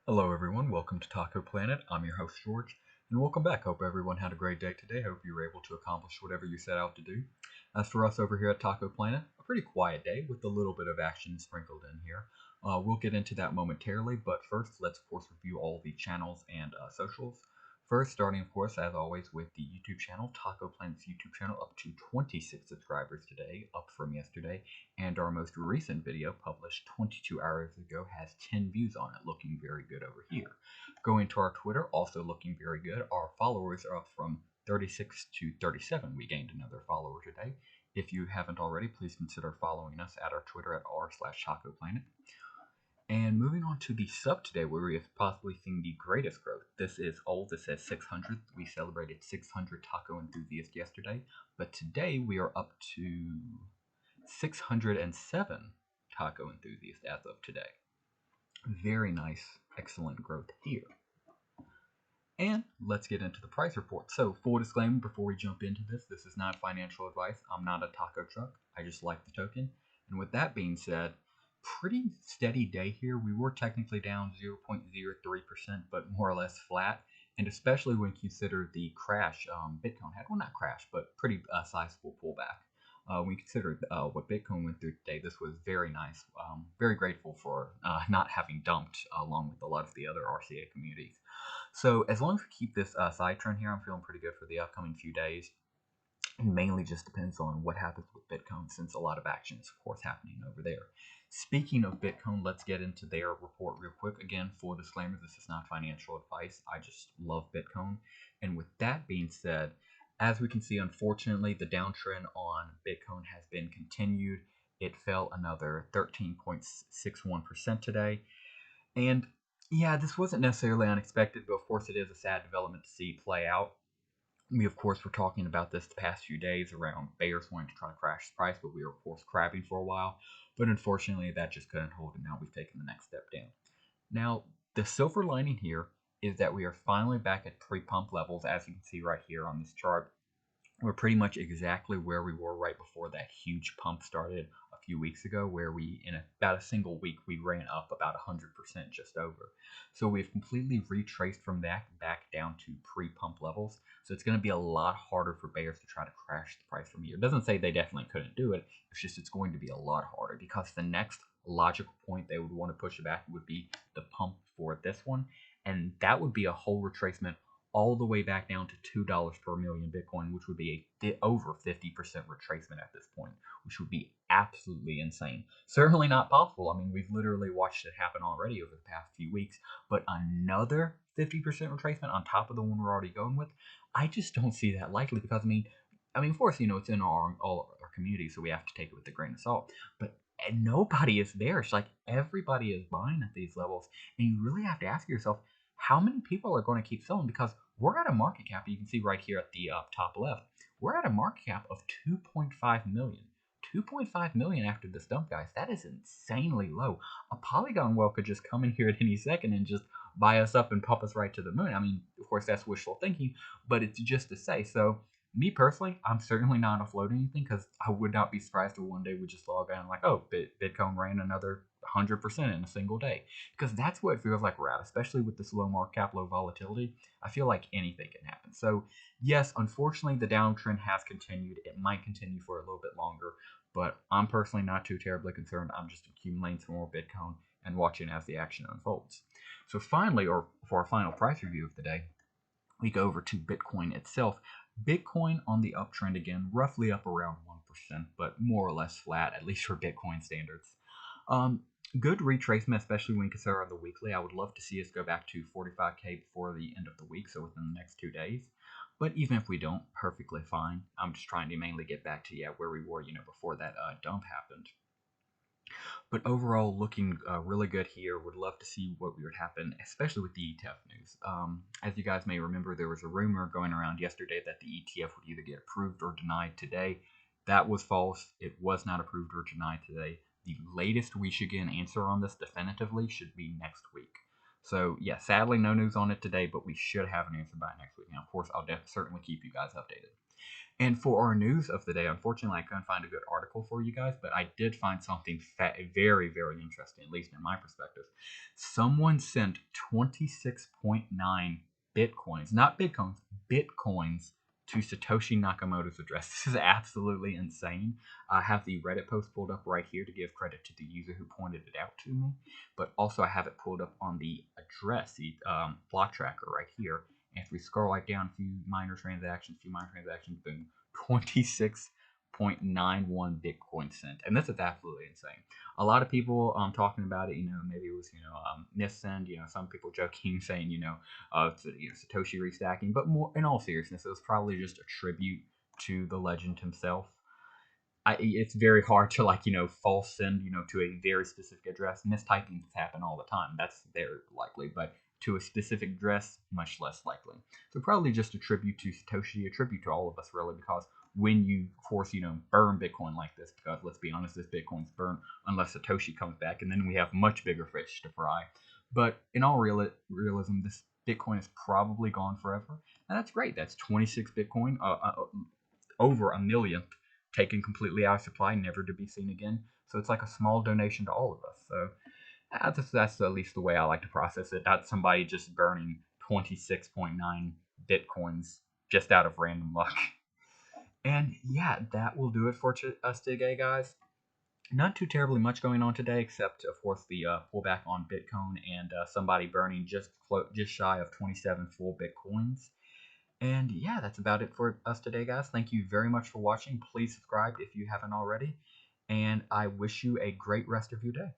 Hello everyone, welcome to Taco Planet. I'm your host George, and welcome back. Hope everyone had a great day today. Hope you were able to accomplish whatever you set out to do. As for us over here at Taco Planet, a pretty quiet day with a little bit of action sprinkled in here. We'll get into that momentarily, but first let's of course review all the channels and socials. First, starting of course as always with the YouTube channel, Taco Planet's YouTube channel up to 26 subscribers today, up from yesterday, and our most recent video, published 22 hours ago, has 10 views on it, looking very good over here. Going to our Twitter, also looking very good. Our followers are up from 36 to 37. We gained another follower today. If you haven't already, please consider following us at our Twitter at r/TacoPlanet. And moving on to the sub today, where we have possibly seen the greatest growth. This is old. This says 600. We celebrated 600 taco enthusiasts yesterday, but today we are up to 607 taco enthusiasts as of today. Very nice, excellent growth here. And let's get into the price report. So, full disclaimer before we jump into this is not financial advice. I'm not a taco truck. I just like the token. And with that being said, pretty steady day here. We were technically down 0.03%, but more or less flat. And especially when consider the crash Bitcoin had. Well, not crash, but pretty sizable pullback. When we consider what Bitcoin went through today, this was very nice. Very grateful for not having dumped along with a lot of the other RCA communities. So as long as we keep this side trend here, I'm feeling pretty good for the upcoming few days. It mainly just depends on what happens with Bitcoin, since a lot of action is, of course, happening over there. Speaking of Bitcoin, let's get into their report real quick. Again, full disclaimer, this is not financial advice. I just love Bitcoin. And with that being said, as we can see, unfortunately, the downtrend on Bitcoin has been continued. It fell another 13.61% today. And yeah, this wasn't necessarily unexpected, but of course it is a sad development to see play out. We, of course, were talking about this the past few days around bears wanting to try to crash the price, but we were, of course, crabbing for a while. But unfortunately, that just couldn't hold, and now we've taken the next step down. Now, the silver lining here is that we are finally back at pre-pump levels, as you can see right here on this chart. We're pretty much exactly where we were right before that huge pump started a few weeks ago, where we, in about a single week, we ran up about 100% just over. So we've completely retraced from that back down to pre-pump levels. So it's going to be a lot harder for bears to try to crash the price from here. It doesn't say they definitely couldn't do it. It's just it's going to be a lot harder, because the next logical point they would want to push it back would be the pump for this one. And that would be a whole retracement all the way back down to $2 per million Bitcoin, which would be a over 50% retracement at this point, which would be absolutely insane. Certainly not possible. I mean, we've literally watched it happen already over the past few weeks, but another 50% retracement on top of the one we're already going with, I just don't see that likely, because of course, it's in all our community, so we have to take it with a grain of salt. But nobody is there. It's like everybody is buying at these levels, and you really have to ask yourself, how many people are going to keep selling? Because we're at a market cap, you can see right here at the top left, we're at a market cap of 2.5 million. 2.5 million after this dump, guys. That is insanely low. A Polygon well could just come in here at any second and just buy us up and pump us right to the moon. I mean, of course, that's wishful thinking, but it's just to say. So, me personally, I'm certainly not offloading anything, because I would not be surprised if one day we just log on like, oh, Bitcoin ran another 100% in a single day, because that's what it feels like we're at, especially with this low market cap, low volatility. I feel like anything can happen. So yes, unfortunately, the downtrend has continued. It might continue for a little bit longer, but I'm personally not too terribly concerned. I'm just accumulating some more Bitcoin and watching as the action unfolds. So finally, or for our final price review of the day, we go over to Bitcoin itself. Bitcoin on the uptrend again, roughly up around 1%, but more or less flat, at least for Bitcoin standards. Good retracement, especially when you consider on the weekly. I would love to see us go back to 45K before the end of the week, so within the next 2 days. But even if we don't, perfectly fine. I'm just trying to mainly get back to where we were, before that dump happened. But overall, looking really good here. Would love to see what would happen, especially with the ETF news. As you guys may remember, there was a rumor going around yesterday that the ETF would either get approved or denied today. That was false. It was not approved or denied today. The latest we should get an answer on this definitively should be next week. So, yeah, sadly, no news on it today, but we should have an answer by next week. And, of course, I'll certainly keep you guys updated. And for our news of the day, unfortunately, I couldn't find a good article for you guys, but I did find something very, very interesting, at least in my perspective. Someone sent 26.9 bitcoins, not bitcoins, bitcoins to Satoshi Nakamoto's address. This is absolutely insane. I have the Reddit post pulled up right here to give credit to the user who pointed it out to me, but also I have it pulled up on the address, the block tracker right here. And if we scroll right down, a few minor transactions, boom, 26.91 Bitcoin sent. And this is absolutely insane. A lot of people talking about it, maybe it was, missend, some people joking, saying, Satoshi restacking. But more in all seriousness, it was probably just a tribute to the legend himself. It's very hard to false send to a very specific address. Mistypings happen all the time. That's very likely, but to a specific address, much less likely. So probably just a tribute to Satoshi, a tribute to all of us, really, because when you, of course, burn Bitcoin like this, because let's be honest, this Bitcoin's burned unless Satoshi comes back, and then we have much bigger fish to fry. But in all realism, this Bitcoin is probably gone forever, and that's great. That's 26 Bitcoin, over a millionth taken completely out of supply, never to be seen again. So it's like a small donation to all of us. So that's at least the way I like to process it. Not somebody just burning 26.9 bitcoins just out of random luck. And yeah, that will do it for us today, guys. Not too terribly much going on today, except of course the pullback on Bitcoin and somebody burning just shy of 27 full bitcoins. And yeah, that's about it for us today, guys. Thank you very much for watching. Please subscribe if you haven't already. And I wish you a great rest of your day.